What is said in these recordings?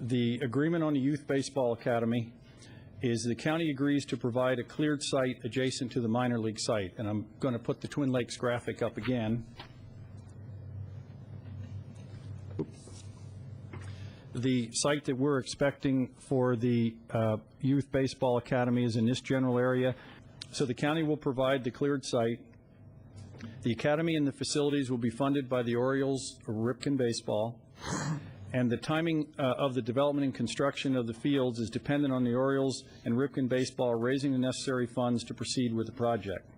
The agreement on the Youth Baseball Academy is the county agrees to provide a cleared site adjacent to the minor league site. And I'm going to put the Twin Lakes graphic up again. The site that we're expecting for the Youth Baseball Academy is in this general area. So the county will provide the cleared site. The academy and the facilities will be funded by the Orioles or Ripken Baseball. And the timing of the development and construction of the fields is dependent on the Orioles and Ripken Baseball raising the necessary funds to proceed with the project.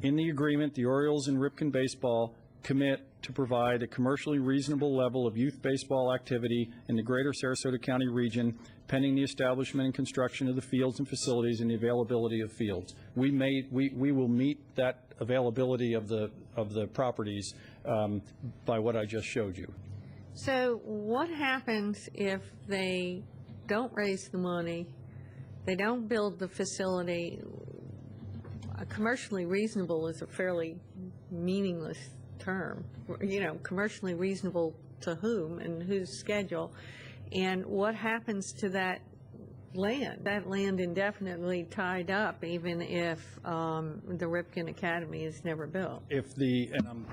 In the agreement, the Orioles and Ripken Baseball commit to provide a commercially reasonable level of youth baseball activity in the greater Sarasota County region, pending the establishment and construction of the fields and facilities and the availability of fields. We will meet that availability of the properties by what I just showed you. So what happens if they don't raise the money, they don't build the facility? Commercially reasonable is a fairly meaningless term. You know, commercially reasonable to whom and whose schedule? And what happens to that land? That land indefinitely tied up even if the Ripken Academy is never built. If the, and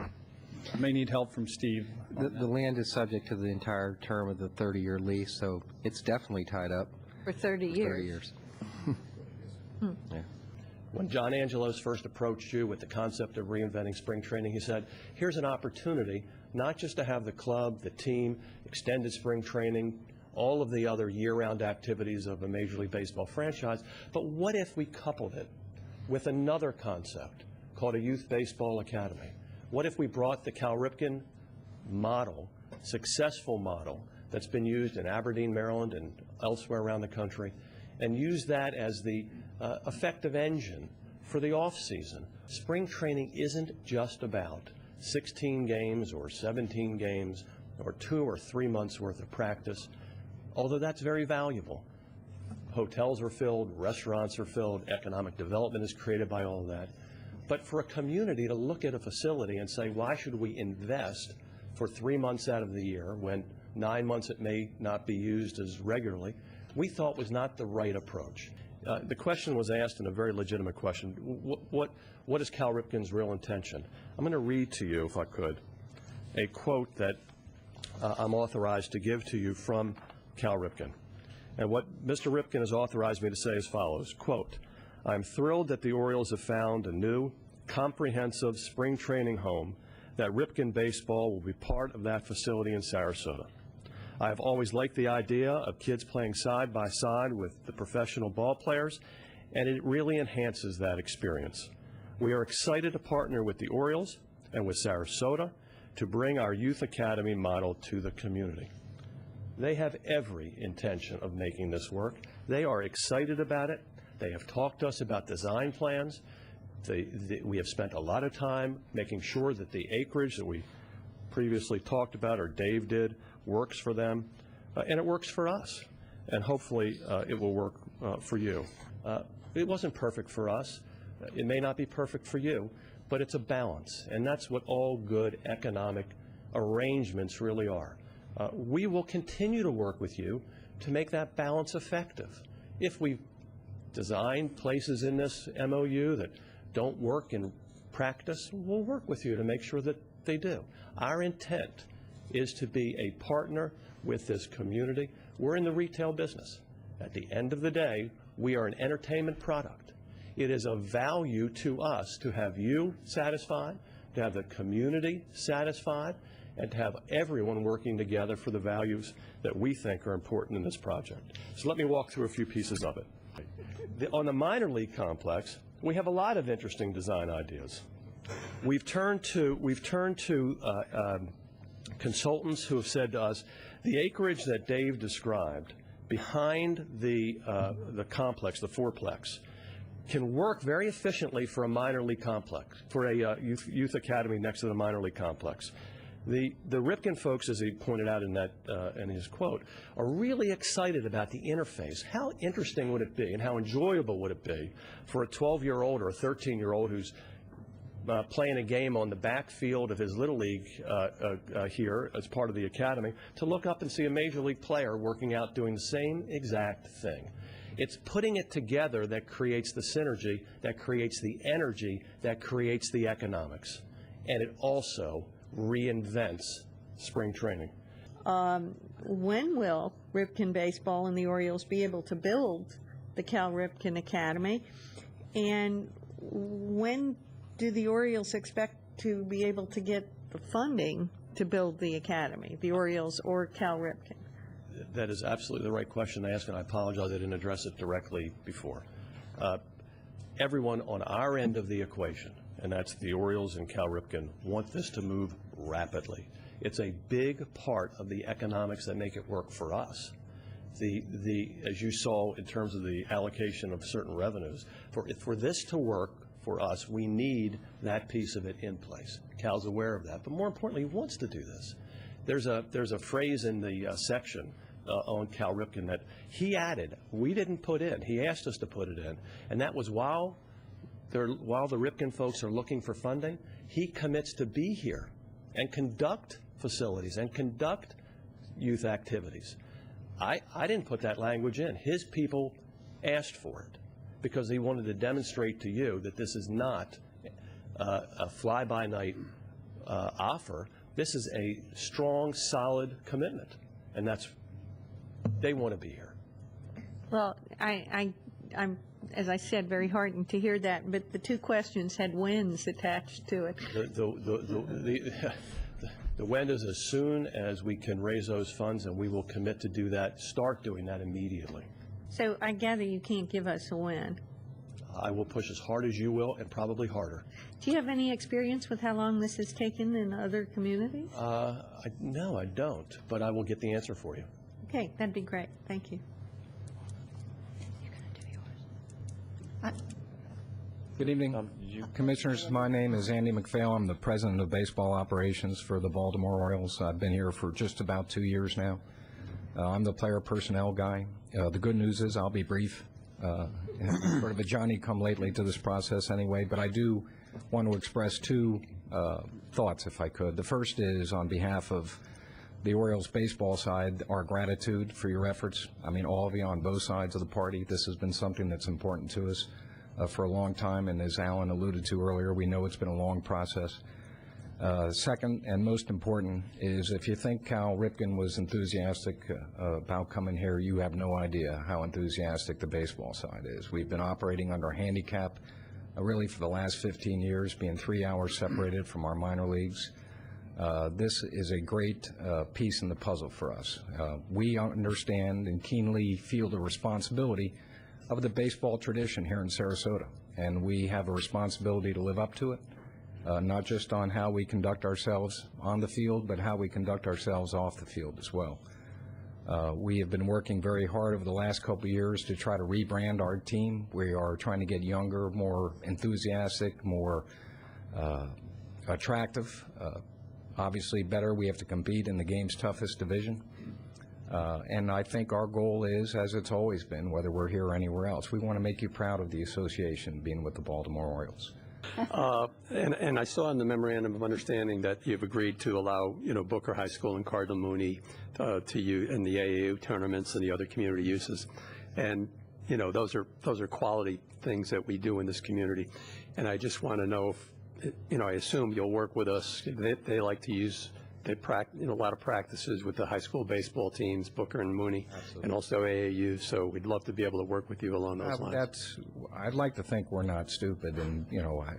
I may need help from Steve. The land is subject to the entire term of the 30-year lease, so it's definitely tied up. For 30 years. 30 years. Yeah. When John Angelos first approached you with the concept of reinventing spring training, he said, here's an opportunity not just to have the club, the team, extended spring training, all of the other year-round activities of a Major League Baseball franchise, but what if we coupled it with another concept called a Youth Baseball Academy? What if we brought the Cal Ripken model, successful model that's been used in Aberdeen, Maryland, and elsewhere around the country, and use that as the effective engine for the off-season? Spring training isn't just about 16 games or 17 games or 2 or 3 months worth of practice, although that's very valuable. Hotels are filled, restaurants are filled, economic development is created by all of that. But for a community to look at a facility and say, why should we invest for 3 months out of the year when 9 months it may not be used as regularly, we thought was not the right approach. The question was asked, in a very legitimate question, what is Cal Ripken's real intention? I'm going to read to you, if I could, a quote that I'm authorized to give to you from Cal Ripken. And what Mr. Ripken has authorized me to say as follows, quote, I'm thrilled that the Orioles have found a new, comprehensive spring training home, that Ripken Baseball will be part of that facility in Sarasota. I have always liked the idea of kids playing side by side with the professional ball players, and it really enhances that experience. We are excited to partner with the Orioles and with Sarasota to bring our Youth Academy model to the community. They have every intention of making this work. They are excited about it. They have talked to us about design plans. We have spent a lot of time making sure that the acreage that we previously talked about, or Dave did, works for them, and it works for us. And hopefully it will work for you. It wasn't perfect for us. It may not be perfect for you, but it's a balance, and that's what all good economic arrangements really are. We will continue to work with you to make that balance effective. If we design places in this MOU that don't work in practice, we'll work with you to make sure that they do. Our intent is to be a partner with this community. We're in the retail business. At the end of the day, we are an entertainment product. It is of value to us to have you satisfied, to have the community satisfied, and to have everyone working together for the values that we think are important in this project. So let me walk through a few pieces of it. On the minor league complex, we have a lot of interesting design ideas. We've turned to consultants who have said to us, the acreage that Dave described behind the complex, the fourplex, can work very efficiently for a minor league complex, for a youth academy next to the minor league complex. The Ripken folks, as he pointed out in his quote, are really excited about the interface. How interesting would it be, and how enjoyable would it be for a 12-year-old or a 13-year-old who's playing a game on the backfield of his Little League here as part of the academy to look up and see a Major League player working out doing the same exact thing. It's putting it together that creates the synergy, that creates the energy, that creates the economics. And it also reinvents spring training. When will Ripken Baseball and the Orioles be able to build the Cal Ripken Academy? And when do the Orioles expect to be able to get the funding to build the academy, the Orioles or Cal Ripken? That is absolutely the right question to ask, and I apologize I didn't address it directly before. Everyone on our end of the equation, and that's the Orioles and Cal Ripken, want this to move rapidly. It's a big part of the economics that make it work for us. As you saw in terms of the allocation of certain revenues, for this to work for us, we need that piece of it in place. Cal's aware of that, but more importantly, he wants to do this. There's a phrase in the section on Cal Ripken that he added, we didn't put in. He asked us to put it in, and that was while the Ripken folks are looking for funding, he commits to be here and conduct facilities and conduct youth activities. I didn't put that language in. His people asked for it because he wanted to demonstrate to you that this is not a fly-by-night offer. This is a strong, solid commitment, and they want to be here. Well, I'm, as I said, very heartened to hear that, but the two questions had whens attached to it. The when is as soon as we can raise those funds, and we will commit to do that, start doing that immediately. So I gather you can't give us a when. I will push as hard as you will, and probably harder. Do you have any experience with how long this has taken in other communities? No, I don't, but I will get the answer for you. Okay, that'd be great. Thank you. Good evening, Commissioners. My name is Andy MacPhail. I'm the President of Baseball Operations for the Baltimore Orioles. I've been here for just about 2 years now. I'm the player personnel guy. The good news is I'll be brief. Sort of a Johnny-come-lately to this process anyway, but I do want to express two thoughts, if I could. The first is on behalf of the Orioles baseball side, our gratitude for your efforts. I mean, all of you on both sides of the party. This has been something that's important to us for a long time, and as Alan alluded to earlier, we know it's been a long process. Second, and most important, is if you think Cal Ripken was enthusiastic about coming here, you have no idea how enthusiastic the baseball side is. We've been operating under handicap really for the last 15 years, being 3 hours separated from our minor leagues. This is a great piece in the puzzle for us. We understand and keenly feel the responsibility of the baseball tradition here in Sarasota, and we have a responsibility to live up to it, not just on how we conduct ourselves on the field, but how we conduct ourselves off the field as well. We have been working very hard over the last couple of years to try to rebrand our team. We are trying to get younger, more enthusiastic, more attractive, obviously better. We have to compete in the game's toughest division. And I think our goal is, as it's always been, whether we're here or anywhere else, we want to make you proud of the association being with the Baltimore Orioles. And I saw in the memorandum of understanding that you've agreed to allow, Booker High School and Cardinal Mooney to use in the AAU tournaments and the other community uses. And, those are quality things that we do in this community. And I just want to know if, I assume you'll work with us. They like to use. They practice, a lot of practices with the high school baseball teams, Booker and Mooney, absolutely, and also AAU. So we'd love to be able to work with you along those lines. I'd like to think we're not stupid. And,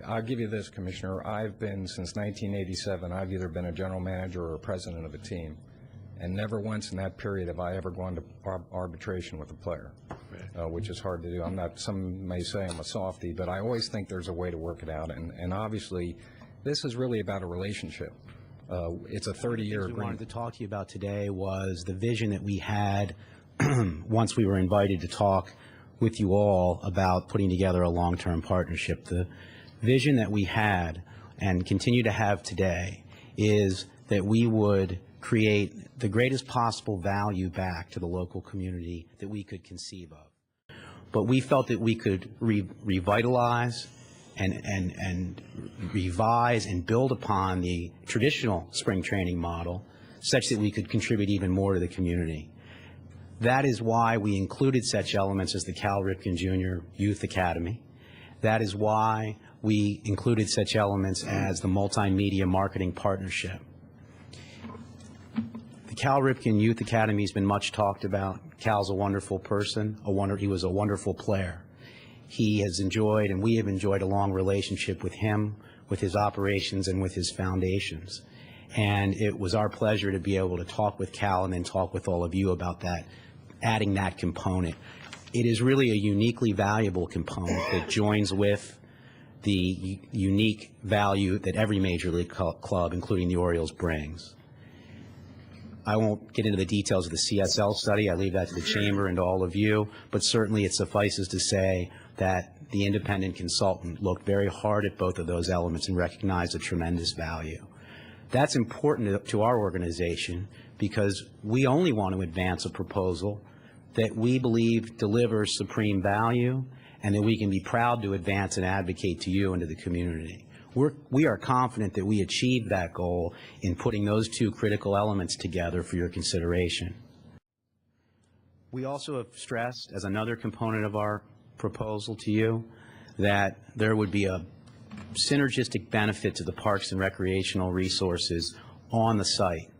I'll give you this, Commissioner. I've been, since 1987, I've either been a general manager or a president of a team. And never once in that period have I ever gone to arbitration with a player, which is hard to do. Some may say I'm a softie, but I always think there's a way to work it out. And obviously, this is really about a relationship. It's a 30-year agreement. What we wanted to talk to you about today was the vision that we had once we were invited to talk with you all about putting together a long-term partnership. The vision that we had and continue to have today is that we would create the greatest possible value back to the local community that we could conceive of. But we felt that we could revitalize and revise and build upon the traditional spring training model such that we could contribute even more to the community. That is why we included such elements as the Cal Ripken Jr. Youth Academy. That is why we included such elements as the multimedia marketing partnership. The Cal Ripken Youth Academy has been much talked about. Cal's a wonderful person. He was a wonderful player. He has enjoyed, and we have enjoyed, a long relationship with him, with his operations, and with his foundations. And it was our pleasure to be able to talk with Cal and then talk with all of you about that, adding that component. It is really a uniquely valuable component that joins with the unique value that every major league club, including the Orioles, brings. I won't get into the details of the CSL study. I leave that to the chamber and to all of you, but certainly it suffices to say that the independent consultant looked very hard at both of those elements and recognized a tremendous value. That's important to our organization because we only want to advance a proposal that we believe delivers supreme value and that we can be proud to advance and advocate to you and to the community. We are confident that we achieved that goal in putting those two critical elements together for your consideration. We also have stressed, as another component of our proposal to you, that there would be a synergistic benefit to the parks and recreational resources on the site,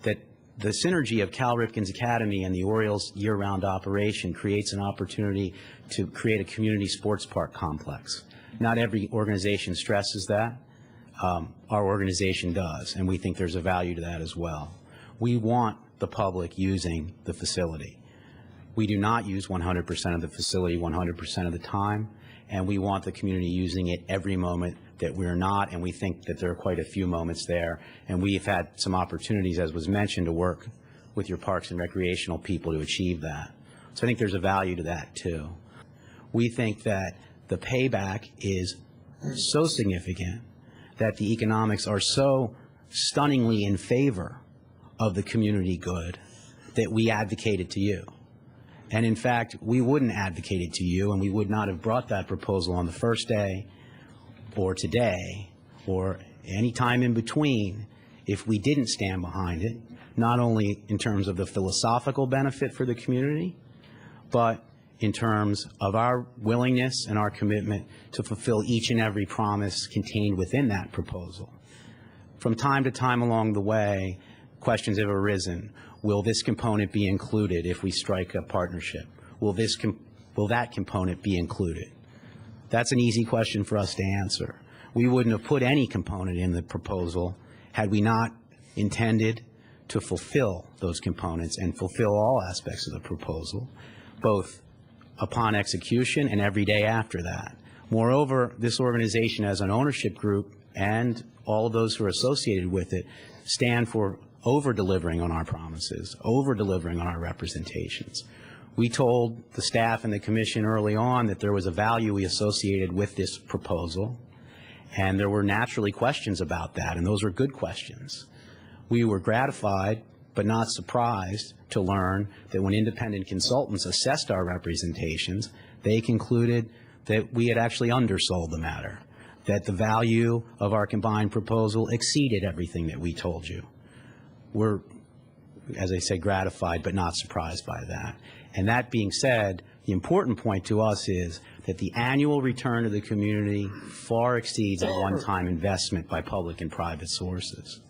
that the synergy of Cal Ripken's Academy and the Orioles year-round operation creates an opportunity to create a community sports park complex. Not every organization stresses that. Our organization does, and we think there's a value to that as well. We want the public using the facility. We do not use 100% of the facility 100% of the time, and we want the community using it every moment that we're not, and we think that there are quite a few moments there, and we've had some opportunities, as was mentioned, to work with your parks and recreational people to achieve that. So I think there's a value to that, too. We think that the payback is so significant that the economics are so stunningly in favor of the community good that we advocate it to you. And in fact, we wouldn't advocate it to you, and we would not have brought that proposal on the first day or today or any time in between if we didn't stand behind it, not only in terms of the philosophical benefit for the community, but in terms of our willingness and our commitment to fulfill each and every promise contained within that proposal. From time to time along the way, questions have arisen. Will this component be included if we strike a partnership? Will that component be included? That's an easy question for us to answer. We wouldn't have put any component in the proposal had we not intended to fulfill those components and fulfill all aspects of the proposal, both upon execution and every day after that. Moreover, this organization as an ownership group and all of those who are associated with it stand for over-delivering on our promises, over-delivering on our representations. We told the staff and the commission early on that there was a value we associated with this proposal, and there were naturally questions about that, and those were good questions. We were gratified but not surprised to learn that when independent consultants assessed our representations, they concluded that we had actually undersold the matter, that the value of our combined proposal exceeded everything that we told you. We're, as I say, gratified but not surprised by that. And that being said, the important point to us is that the annual return to the community far exceeds a one-time investment by public and private sources.